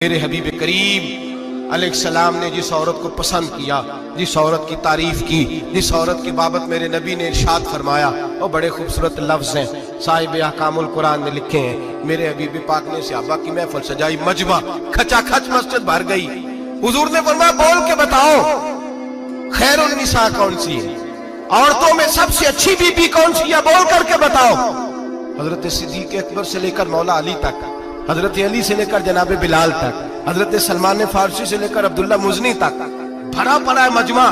میرے حبیب کریم علیہ السلام نے جس عورت کو پسند کیا، جس عورت کی تعریف کی، جس عورت کی بابت میرے نبی نے ارشاد فرمایا، وہ بڑے خوبصورت لفظ ہیں، صاحب احکام القرآن نے لکھے ہیں۔ میرے حبیب پاک نے صحابہ کی محفل سجائی، مجمع کھچا کھچ مسجد بھر گئی۔ حضور نے فرمایا بول کے بتاؤ خیر النساء کون سی ہے، عورتوں میں سب سے اچھی بی بی کون سی ہے، بول کر کے بتاؤ۔ حضرت صدیق اکبر سے لے کر مولا علی تک، حضرت علی سے لے کر جناب بلال تک، حضرت سلمان فارسی سے لے کر عبداللہ مزنی تک بھرا پڑا ہے مجمع۔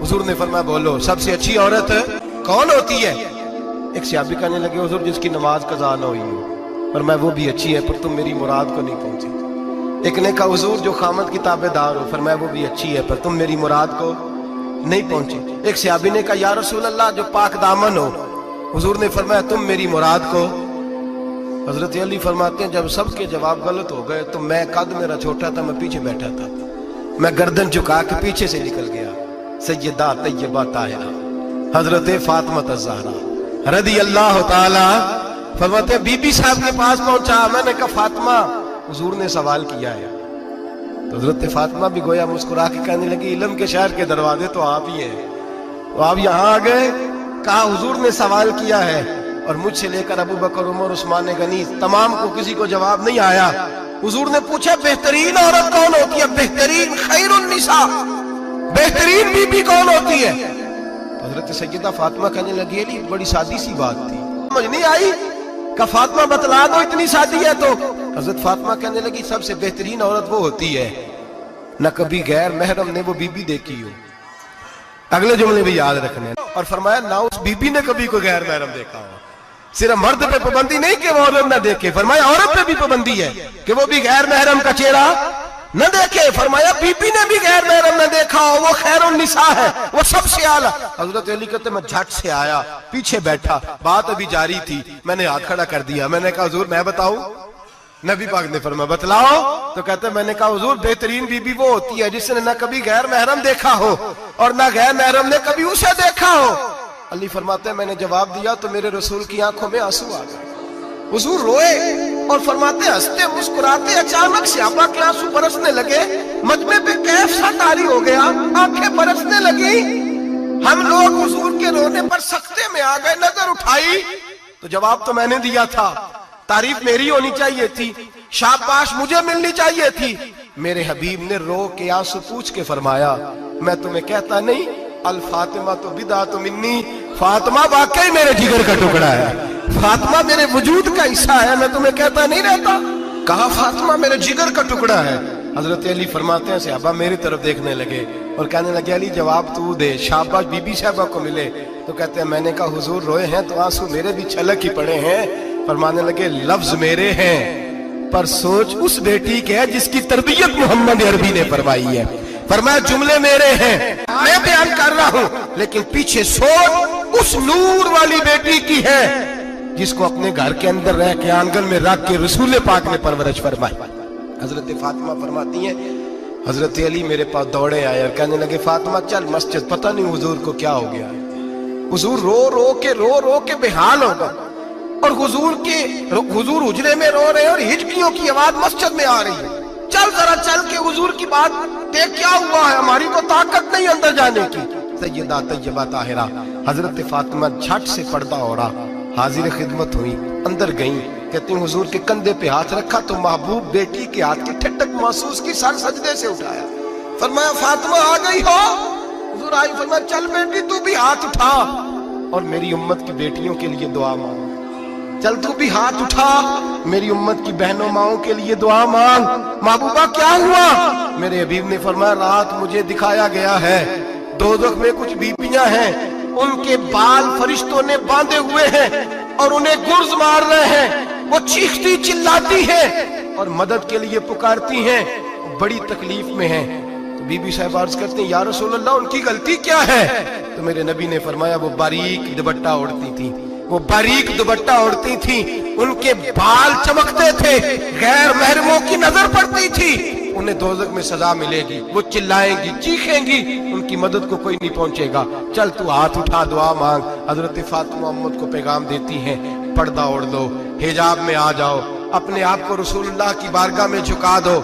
حضور نے فرمایا بولو سب سے اچھی عورت کون ہوتی ہے؟ ایک صحابی کہنے لگے حضور جس کی نماز قضا نہ ہوئی ہو، فرمایا وہ بھی اچھی ہے پر تم میری مراد کو نہیں پہنچی۔ ایک نے کہا حضور جو خامد کی تابع دار ہو، فرمایا وہ بھی اچھی ہے پر تم میری مراد کو نہیں پہنچی۔ ایک صحابی نے کہا یا رسول اللہ جو پاک دامن ہو، حضور نے فرمایا تم میری مراد کو۔ حضرت علی فرماتے ہیں جب سب کے جواب غلط ہو گئے تو میں قد میرا چھوٹا تھا، میں پیچھے بیٹھا تھا، میں گردن جھکا کے پیچھے سے نکل گیا۔ سیدہ طیبہ طاہرہ حضرت فاطمہ الزہرا رضی اللہ تعالی فرماتے ہیں بی بی صاحب کے پاس پہنچا، میں نے کہا فاطمہ حضور نے سوال کیا ہے۔ تو حضرت فاطمہ بھی گویا مسکرا کے کہنے لگی علم کے شہر کے دروازے تو آپ ہی ہیں، تو آپ یہاں آ گئے۔ کہا حضور نے سوال کیا ہے اور مجھ سے لے کر ابو بکر عمر عثمان غنی تمام کو کسی کو جواب نہیں آیا۔ حضور نے پوچھا بہترین عورت کون ہوتی ہے، بہترین خیر النساء بہترین بی بی کون ہوتی ہے؟ حضرت سیدہ فاطمہ کہنے لگی علی بڑی سادی سی بات تھی، سمجھ نہیں آئی؟ کہ فاطمہ بتلا دو اتنی سادی ہے تو۔ حضرت فاطمہ کہنے لگی سب سے بہترین عورت وہ ہوتی ہے نہ کبھی غیر محرم نے وہ بی بی دیکھی ہو۔ اگلے جملے بھی یاد رکھنے، اور فرمایا نہ اس بی بی نے کبھی کوئی غیر محرم دیکھا ہو۔ صرف مرد پہ پابندی نہیں کہ وہ عورت نہ دیکھے، فرمایا عورت پہ بھی پابندی ہے کہ وہ بھی غیر محرم کا چہرہ نہ دیکھے۔ فرمایا بی بی نے بھی غیر محرم نہ دیکھا ہو، وہ خیر النساء ہے، وہ سب سے اعلیٰ۔ حضرت علی کہتے میں جھٹ سے آیا، پیچھے بیٹھا، بات ابھی جاری تھی، میں نے ہاتھ کھڑا کر دیا، میں نے کہا حضور میں بتاؤں؟ نبی پاک نے فرمایا بتلاؤ۔ تو کہتے میں نے کہا حضور بہترین بی بی وہ ہوتی ہے جس نے نہ کبھی غیر محرم دیکھا ہو اور نہ غیر محرم نے کبھی اسے دیکھا ہو۔ علی فرماتے ہیں میں نے جواب دیا تو میرے رسول کی آنکھوں میں آنسو آ گئے، حضور روئے اور فرماتے ہنستے مسکراتے اچانک صحابہ کے آنسو برسنے لگے، مجمع پہ کیف سا طاری ہو گیا، آنکھیں برسنے لگی۔ ہم لوگ حضور کے رونے پر سکتے میں آ گئے، نظر اٹھائی تو جواب تو میں نے دیا تھا، تعریف میری ہونی چاہیے تھی، شاباش مجھے ملنی چاہیے تھی۔ میرے حبیب نے رو کے آنسو پوچھ کے فرمایا میں تمہیں کہتا نہیں الفاطمہ تو بدعۃ منی، فاطمہ واقعی میرے جگر کا ٹکڑا ہے، فاطمہ میرے وجود کا حصہ ہے، میں تمہیں کہتا نہیں رہتا۔ کہا فاطمہ میرے جگر کا ٹکڑا ہے۔ حضرت علی فرماتے ہیں صحابہ میری طرف دیکھنے لگے اور کہنے لگے علی جواب تو دے، شاباش بی بی صاحبہ کو ملے۔ تو کہتے ہیں میں نے کہا حضور روئے ہیں تو آنسو میرے بھی چھلک ہی پڑے ہیں۔ فرمانے لگے لفظ میرے ہیں پر سوچ اس بیٹی کے ہے جس کی تربیت محمد عربی نے فرمائی ہے۔ فرمایا جملے میرے ہیں میں بیان کر رہا ہوں لیکن پیچھے سوچ اس نور والی بیٹی کی ہے جس کو اپنے گھر کے اندر رہ کے آنگن میں رکھ کے رسول پاک نے پرورش فرمائی۔ حضرت فاطمہ فرماتی ہیں حضرت علی میرے پاس دوڑے آئے اور کہنے لگے فاطمہ چل مسجد، پتہ نہیں حضور کو کیا ہو گیا۔ حضور رو رو کے بحال ہو گئے اور حضور حجرے میں رو رہے ہیں اور ہچکیوں کی آواز مسجد میں آ رہی ہے۔ چل ذرا چل کے حضور کی بات دیکھ کیا ہوا ہے، ہماری کو طاقت نہیں اندر جانے کی۔ سیدہ طیبہ طاہرہ حضرت فاطمہ جھٹ سے پردہ اوڑا، حاضر خدمت ہوئی، اندر گئیں، کہتے ہیں حضور کے کندھے پہ ہاتھ رکھا تو محبوب بیٹی کے ہاتھ کی ٹھنڈک محسوس کی، سر سجدے سے اٹھایا، فرمایا فاطمہ آ گئی ہو؟ حضور آئی، فرمایا چل بیٹی تو بھی ہاتھ اٹھا اور میری امت کی بیٹیوں کے لیے دعا مانگ، چل تو بھی ہاتھ اٹھا میری امت کی بہنوں ماؤں کے لیے دعا مانگ۔ محبوبہ کیا ہوا؟ میرے حبیب نے فرمایا رات مجھے دکھایا گیا ہے دوزخ میں کچھ بیبیاں ہیں، ان کے بال فرشتوں نے باندھے ہوئے ہیں اور انہیں گرز مار رہے ہیں، وہ چیختی چلاتی ہیں اور مدد کے لیے پکارتی ہیں، بڑی تکلیف میں ہیں۔ تو بی بی صاحب عرض کرتے ہیں یا رسول اللہ ان کی غلطی کیا ہے؟ تو میرے نبی نے فرمایا وہ باریک دوپٹہ اوڑھتی تھی، وہ باریک دوپٹہ اوڑھتی تھی، ان کے بال چمکتے تھے، غیر محرموں کی نظر پڑتی تھی، انہیں دوزخ میں سزا ملے گی، وہ چلائیں گی چیخیں گی، ان کی مدد کو کوئی نہیں پہنچے گا، چل تو ہاتھ اٹھا دعا مانگ۔ حضرت فاطمہ امت کو پیغام دیتی ہیں پردہ اوڑھ دو، حجاب میں آ جاؤ، اپنے آپ کو رسول اللہ کی بارگاہ میں جھکا دو،